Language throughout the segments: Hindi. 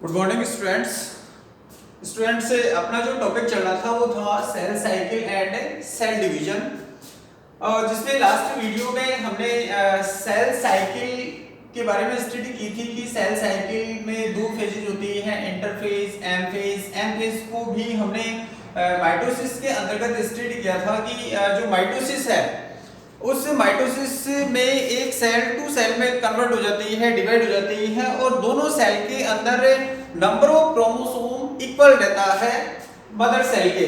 गुड मॉर्निंग स्टूडेंट्स अपना जो टॉपिक चल रहा था वो था cell cycle and cell division. जिसमें लास्ट वीडियो में हमने सेल साइकिल के बारे में स्टडी की थी कि सेल साइकिल में दो फेजेज होती हैं, इंटरफेज, एम फेज को भी हमने माइटोसिस के अंतर्गत स्टडी किया था कि जो माइटोसिस है उस माइटोसिस में एक सेल टू सेल में कन्वर्ट हो जाती है, डिवाइड हो जाती है और दोनों सेल के अंदर नंबर ऑफ क्रोमोसोम इक्वल रहता है मदर सेल के।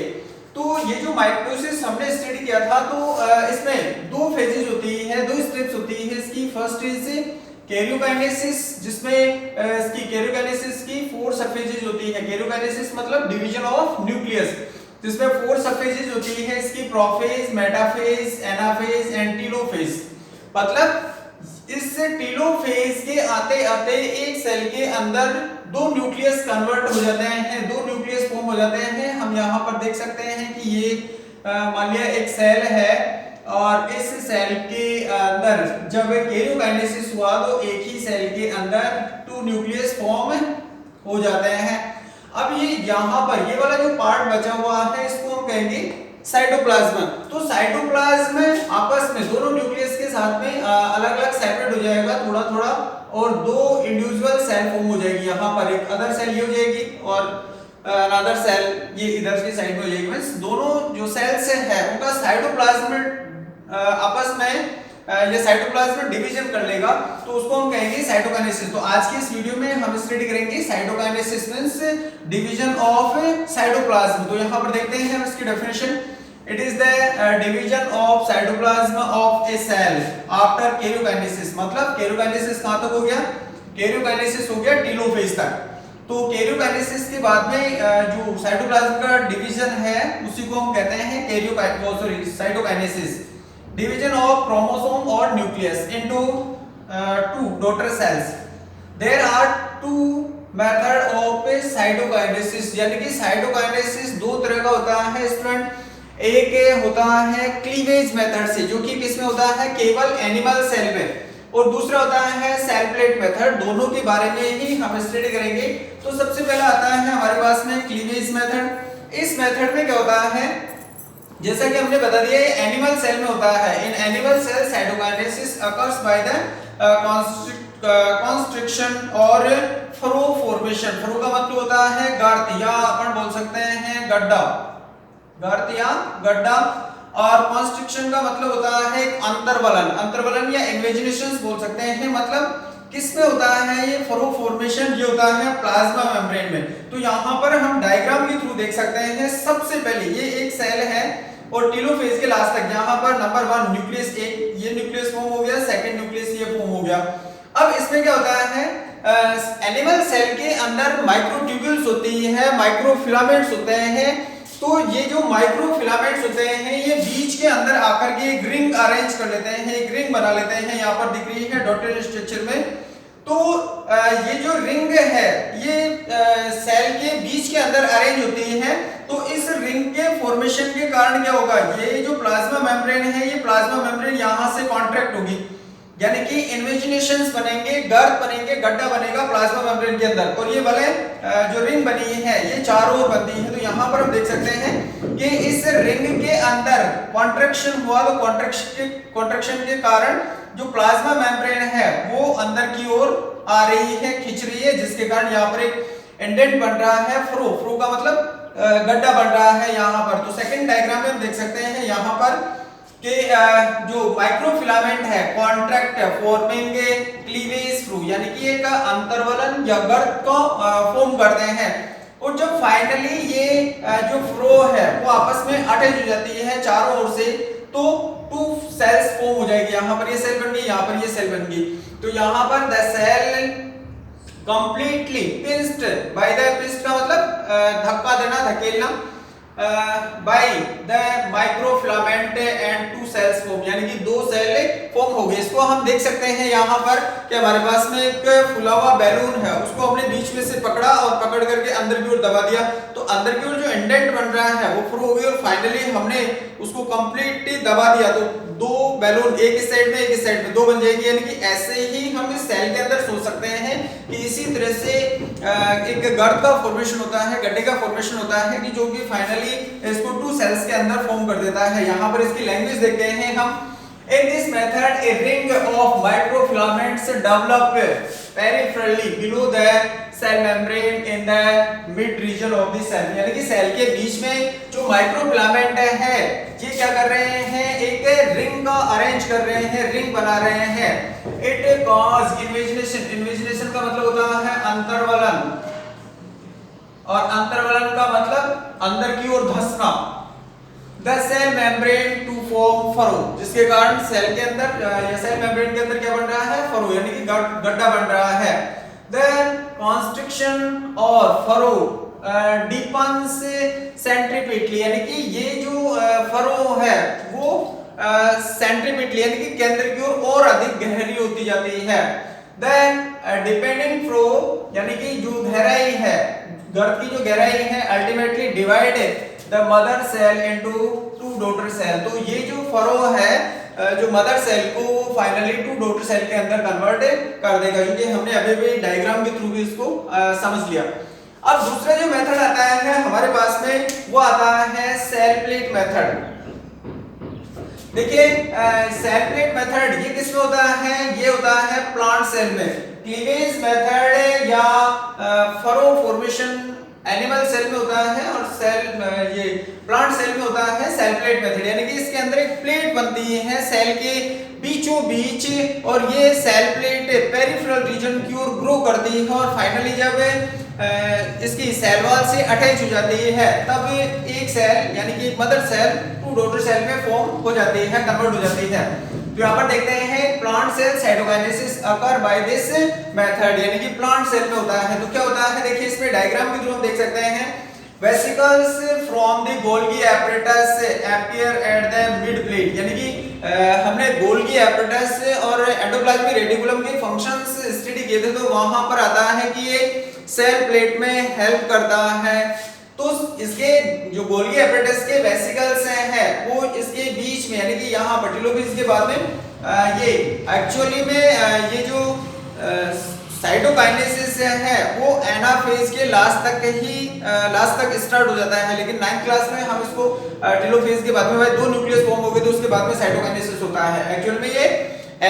तो ये जो माइटोसिस हमने स्टडी किया था तो इसमें दो फेजेज होती है, दो स्टेप्स होती है इसकी। फर्स्ट इज कैरियोकाइनेसिस, जिसमें इसकी कैरियोकाइनेसिस की 4 सब फेजेज होती है। कैरियोकाइनेसिस मतलब डिवीजन ऑफ न्यूक्लियस, जिसमें 4 सब फेजेज होती है इसकी, prophase, metaphase, anaphase and telophase. मतलब इस टीलोफेज के आते आते एक सेल के अंदर दो न्यूक्लियस कन्वर्ट हो जाते हैं, दो न्यूक्लियस फॉर्म हो जाते हैं। हम यहाँ पर देख सकते हैं कि ये मान लिया एक सेल है और इस सेल के अंदर जब कैरियोकाइनेसिस हुआ तो एक ही सेल के अंदर 2 न्यूक्लियस फॉर्म हो जाते हैं। अब ये यहाँ पर ये वाला जो पार्ट बचा हुआ है इसको हम कहेंगे साइटोप्लाज्म। तो साइटोप्लाज्म आपस में दोनों न्यूक्लियस के साथ में अलग अलग सेपरेट हो जाएगा थोड़ा थोड़ा और दो इंडिविजुअल सेल फॉर्म हो जाएगी। यहाँ पर एक अदर सेल ये हो जाएगी और अनदर सेल ये इधर की साइड में हो जाएगी। मींस दोनों जो सेल्स है उनका साइटोप्लाज्म आपस में ये साइटोप्लाज्म डिवीजन कर लेगा तो उसको हम कहेंगे साइटोकाइनेसिस। तो आज की इस वीडियो में हम स्टडी करेंगे cytokinesis means division of cytoplasm. तो यहाँ पर देखते हैं हम इसकी definition. It is the division of cytoplasm of a cell after karyokinesis. मतलब कैरियोकाइनेसिस कहां तक हो गया? कैरियोकाइनेसिस हो गया टीलोफेज तक। तो कैरियोकाइनेसिस के बाद में जो साइटोप्लाज्म का डिवीजन है उसी को हम कहते हैं cytokinesis. Division of chromosome or nucleus into two daughter cells. There are two method of cytokinesis, यानी कि साइटोकाइनेसिस दो तरह का होता है स्टूडेंट। एक होता है क्लीवेज मेथड से, जो कि किसमें होता है? केवल एनिमल सेल में, और दूसरा होता है सेल प्लेट मेथड। दोनों के बारे में ही हम स्टडी करेंगे। तो सबसे पहला आता है हमारे पास में क्लीवेज मेथड। इस मेथड में क्या होता है, जैसा कि हमने बता दिया एनिमल सेल में होता है। In animal cell cytokinesis occurs by the constriction और फ्रो फॉर्मेशन। फ्रो का मतलब होता है गर्त या अपन बोल सकते हैं गड्ढा, गर्त या गड्ढा। और कॉन्स्ट्रिक्शन का मतलब होता है अंतर्वलन, अंतर्वलन या इन्वेजिनेशन बोल सकते हैं। मतलब किस में होता है ये फ्रो फॉर्मेशन? ये होता है प्लाज्मा मेम्ब्रेन में। तो यहाँ पर हम डायग्राम के थ्रू देख सकते हैं। सबसे पहले ये एक सेल है और टीलोफेज के लास्ट तक यहाँ पर नंबर 1 न्यूक्लियस, एक ये न्यूक्लियस फॉर्म हो गया, सेकंड न्यूक्लियस ये फॉर्म हो गया। अब इसमें क्या होता है, एनिमल सेल के अंदर माइक्रोट्यूब्यूल्स होती है, माइक्रोफिलामेंट्स होते हैं। तो ये जो माइक्रोफिलामेंट्स होते हैं ये बीच के अंदर आकर के एक रिंग अरेंज कर लेते हैं, एक रिंग बना लेते हैं। यहाँ पर दिख रही है डॉटेड स्ट्रक्चर में। तो ये जो रिंग है ये सेल के बीच के अंदर अरेंज होती है। तो इस रिंग के फॉर्मेशन के कारण क्या होगा, ये जो प्लाज्मा मेम्ब्रेन है ये प्लाज्मा मेम्ब्रेन यहाँ से कॉन्ट्रैक्ट होगी, यानी कि इन्वेजिनेशंस बनेंगे, गर्त बनेंगे, गड्ढा बनेगा प्लाज्मा मेम्ब्रेन के अंदर। और ये वाले जो रिंग बनी है ये चारों ओर बनती है। तो यहाँ पर हम देख सकते हैं कि इस रिंग के अंदर कॉन्ट्रैक्शन हुआ, तो कॉन्ट्रैक्शन के कारण जो प्लाज्मा मेम्ब्रेन है वो अंदर की ओर आ रही है, खिंच रही है, जिसके कारण यहाँ पर एक इंडेंट बन रहा है। फ्रो का मतलब गड्ढा बन रहा है यहाँ पर। तो सेकंड डायग्राम में हम देख सकते हैं यहाँ पर कि जो माइक्रोफिलामेंट है कॉन्ट्रैक्ट फॉर्मिंग क्लीवेज थ्रू, यानी कि एक अंतर्वलन या गर्त को फॉर्म करते हैं। और जब फाइनली ये जो फ्लो है वो आपस में अटैच हो जाती है चारों ओर से, तो 2 सेल्स फॉर्म हो जाएगी। यहाँ पर ये सेल बन गई, यहाँ पर ये सेल बन गई। तो यहाँ पर the cell completely pinched by the, pinched का मतलब धक्का देना, धकेलना, by the microfilament and 2 cells form, यानी कि 2 सेल फॉर्म हो गए। इसको हम देख सकते हैं यहाँ पर कि हमारे पास में एक फुला हुआ बैलून है, उसको हमने बीच में से पकड़ा और पकड़ करके अंदर की ओर दबा दिया। तो अंदर की ओर जो इंडेंट बन रहा है वो फ्रो हो गई और फाइनली हमने उसको कंप्लीटली दबा दिया। तो 2 बैलून एक इस साइड में एक इस साइड में 2 बन जाएगी। यानी कि ऐसे ही हम इस सेल के अंदर सोच सकते हैं कि इसी तरह से एक गर्त का फॉर्मेशन होता है, गड्ढे का फॉर्मेशन होता है कि जो कि फाइनली इसको 2 सेल्स के अंदर फॉर्म कर देता है। यहाँ पर इसकी लैंग्वेज देखते हैं हम। In this method, a ring of microfilaments develop peripherally below the cell membrane in the mid region of the cell। यानी कि सेल के बीच में जो माइक्रोफिलामेंट है ये क्या कर रहे हैं, एक रिंग का अरेंज कर रहे हैं, रिंग बना रहे हैं। It cause invagination। इन्वेजिनेशन का मतलब होता है अंतर्वलन, और अंतर्वलन का मतलब अंदर की ओर धंसना। The cell membrane to form furrow, जिसके कारण सेल के अंदर या सेल मेम्ब्रेन के अंदर क्या बन रहा है, फरो यानी कि गड्ढा बन रहा है। The constriction और फरो deepens centripetally, यानी कि ये जो फरो है वो सेंट्रीपिटली यानी कि केंद्र की ओर अधिक गहरी होती जाती है। Then dependent flow यानी कि जो गहराई है, गर्त की जो गहराई है, ultimately divide the mother cell into 2 daughter cell. तो ये जो फरो है जो मदर सेल को फाइनली 2 डॉटर सेल के अंदर कन्वर्ट कर देगा, क्योंकि हमने अभी भी डायग्राम के थ्रू भी इसको समझ लिया। अब दूसरा जो मेथड आता है हमारे पास में वो आता है सेल प्लेट मेथड। देखिए सेल प्लेट मेथड ये किसमें होता है, ये होता है प्लांट सेल में। क्लीवेज मेथड या फरो फॉर्मेशन एनिमल सेल में होता है, और सेल ये प्लांट सेल में होता है सेल प्लेट मेथड, यानी कि इसके अंदर एक प्लेट बनती है सेल के बीचों बीच, और ये सेल प्लेट पेरिफेरल रीजन की ओर ग्रो करती है, और फाइनली जब इसकी सेल वॉल से अटैच हो जाती है तब एक सेल यानी कि एक मदर सेल 2 डॉटर सेल में फॉर्म हो जाती है, कन्वर्ट हो जाती है। तो यहाँ पर देखते हैं plant cell cytokinesis occur by this method, यानी कि प्लांट सेल में होता है। तो क्या होता है, देखिए इसमें डायग्राम के थ्रू हम देख सकते हैं। Vesicles from the Golgi apparatus appear at the mid plate, यानी कि हमने गोल्गी एपरेटस और एंडोप्लाज्मिक रेटिकुलम के फंक्शंस स्टडी किए थे, तो वहां पर आता है कि ये सेल प्लेट में हेल्प करता है। तो इसके जो गोल्गी एपरेटस के वेसिकल्स हैं वो इसके बीच में यानी कि यहाँ बटिलोफेज के बाद में ये एक्चुअली में ये जो साइटोकाइनेसिस है वो एनाफेज के लास्ट तक स्टार्ट हो जाता है, लेकिन 9th क्लास में हम इसको टेलोफेज के बाद में भाई 2 न्यूक्लियस फॉर्म हो गए तो उसके बाद में साइटोकाइनेसिस होता है। एक्चुअल में ये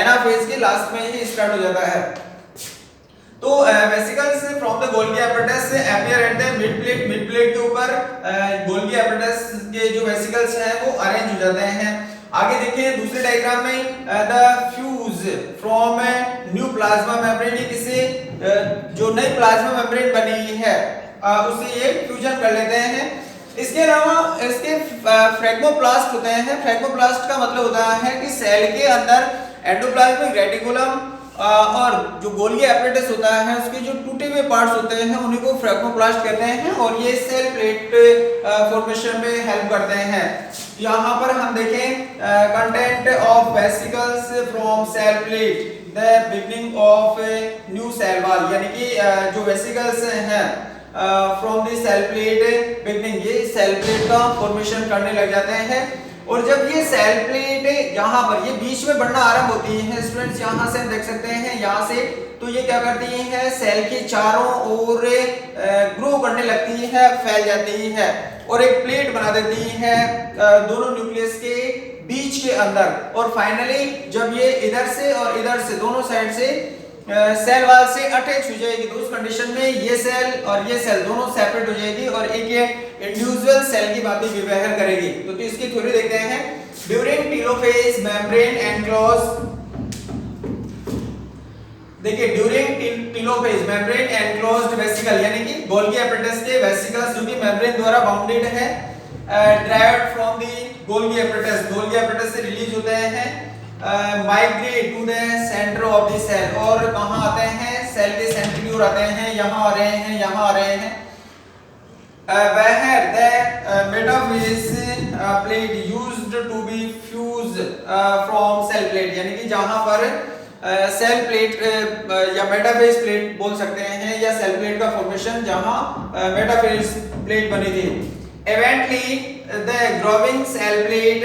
एनाफेज के लास्ट में ही स्टार्ट हो जाता है। तो vesicles from the Golgi apparatus appear at the mid plate के ऊपर गोल्गी एपरेटस के जो वेसिकल्स हैं वो अरेंज हो जाते हैं। आगे देखिए दूसरे डायग्राम में the fuse from new plasma membrane, ये किसी जो नई प्लाज्मा मेम्ब्रेन बनी है उससे ये फ्यूजन कर लेते हैं। इसके अलावा इसके फ्रैग्मोप्लास्ट होते हैं। फ्रैग्मोप्लास्ट का मतलब होता है कि सेल के अंदर एंडोप्लाज्मिक रेटिकुलम और जो गोल्गी एपरेटस होता है उसके जो टूटे हुए पार्ट्स होते हैं उन्हीं को फ्रैग्मोप्लास्ट कहते हैं, और ये सेल प्लेट फॉर्मेशन में हेल्प करते हैं। यहाँ पर हम देखें content of vesicles from cell plate the beginning of new cell wall, यानी कि जो वेसिकल्स हैं from the cell plate beginning, ये सेल प्लेट का फॉर्मेशन करने लग जाते हैं। और जब ये सेल प्लेट यहाँ पर ये बीच में बढ़ना आरंभ होती है स्टूडेंट्स, यहाँ से हम देख सकते हैं यहाँ से, तो ये क्या करती है सेल के चारों ओर ग्रो करने लगती है, फैल जाती है और एक प्लेट बना देती है दोनों न्यूक्लियस के बीच के अंदर। और फाइनली जब ये इधर से और इधर से दोनों साइड से सेल वॉल से अटैच हो जाएगी तो उस कंडीशन में ये सेल और ये सेल दोनों सेपरेट हो जाएगी और एक ये इंडिविजुअल सेल की बातें विभाजन करेगी। तो इसकी थ्योरी देखते हैं। ड्यूरिंग टेलोफेज मेम्ब्रेन एनक्लोज, देखिए during telophase membrane enclosed vesicle यानी कि गोल्गी एपरेटस के वेसिकल्स जो कि मेम्ब्रेन द्वारा बाउंडेड है derived from the Golgi apparatus से रिलीज होते हैं migrate to the centre of the cell, और कहां आते हैं सेल के सेंटर की ओर आते हैं, यहां आ रहे हैं, यहां आ रहे हैं। where the metaphase plate used to be fused from cell plate, यानी कि जहां पर सेल प्लेट या मेटाफेज प्लेट बोल सकते हैं या सेल प्लेट का फॉर्मेशन जहां मेटाफेज प्लेट बनी थी। Eventually the growing cell plate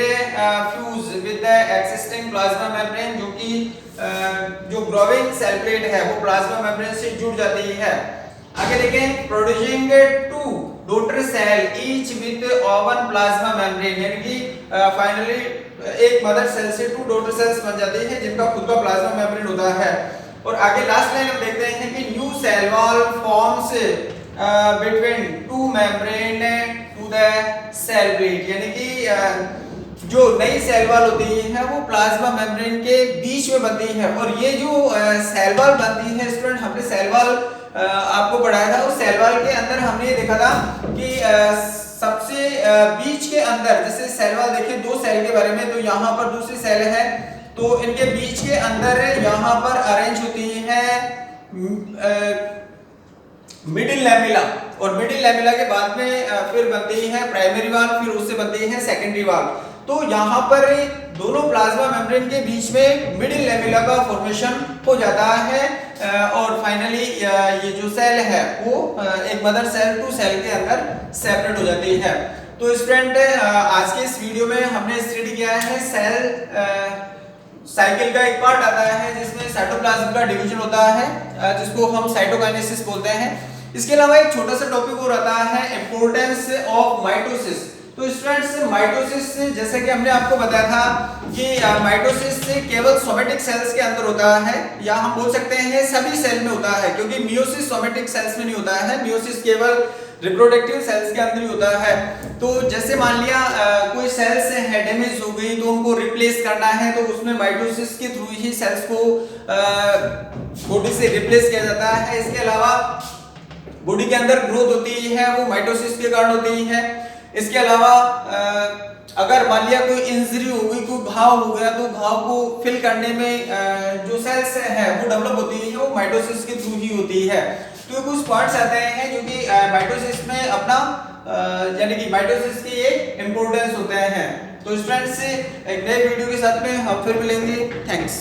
fuse with the existing plasma membrane, जो कि जो growing cell plate है वो प्लाज्मा मेम्ब्रेन से जुड़ जाती है। आगे देखें, producing two daughter cell each with own plasma membrane, यानी कि फाइनली एक मदर सेल से 2 डॉटर सेल्स बन जाती है जिनका खुद का प्लाज्मा मेम्ब्रेन होता है। और आगे लास्ट लाइन हम देखते हैं कि new cell wall forms between 2 membrane to the cell plate, यानी कि जो नई सेल वॉल होती है वो प्लाज्मा मेम्ब्रेन के बीच में बनती है। और ये जो सेल वॉल बनती है स्टूडेंट, हमने सेल वॉल आपको पढ़ाया था, उस सेल वॉल के अंदर हमने ये देखा था कि सबसे बीच के अंदर, जैसे सेल वॉल देखिए 2 सेल के बारे में, तो यहाँ पर दूसरी सेल है, तो इनके बीच के अंदर यहाँ पर अरेंज होती है मिडिल लैमेला, और मिडिल लैमेला के बाद में फिर बनती है प्राइमरी वॉल, फिर उससे बनती है सेकेंडरी वॉल। तो यहाँ पर दोनों प्लाज्मा मेम्ब्रेन के बीच में मिडिल लैमेला का फॉर्मेशन हो जाता है और फाइनली ये जो सेल है वो एक मदर सेल टू सेल के अंदर सेपरेट हो जाती है। तो स्टूडेंट आज के इस वीडियो में हमने स्टडी किया है सेल साइकिल का एक पार्ट आता है जिसमें साइटोप्लाज्म का डिवीजन होता है जिसको हम साइटोकाइनेसिस बोलते हैं। इसके अलावा एक छोटा सा टॉपिक और आता है इंपॉर्टेंस ऑफ माइटोसिस। तो स्टूडेंट्स माइटोसिस जैसे कि हमने आपको बताया था कि माइटोसिस केवल सोमेटिक सेल्स के अंदर होता है, या हम बोल सकते हैं सभी सेल में होता है, क्योंकि मियोसिस सोमेटिक सेल्स में नहीं होता है, मियोसिस केवल रिप्रोडक्टिव सेल्स के अंदर ही होता है। तो जैसे मान लिया कोई सेल्स है डैमेज हो गई तो उनको रिप्लेस करना है, तो उसमें माइटोसिस के थ्रू ही सेल्स को बॉडी से रिप्लेस किया जाता है। इसके अलावा बॉडी के अंदर ग्रोथ होती है वो माइटोसिस के कारण होती है। इसके अलावा अगर मान लिया कोई इंजरी हो गई, कोई घाव हो गया, तो घाव को फिल करने में जो सेल्स है वो डेवलप होती है, वो माइटोसिस के थ्रू ही होती है। तो कुछ पार्ट्स आते हैं जो कि माइटोसिस में अपना यानी कि माइटोसिस की एक इंपॉर्टेंस होते हैं। तो स्टूडेंट्स एक नए वीडियो के साथ में हम फिर मिलेंगे। थैंक्स।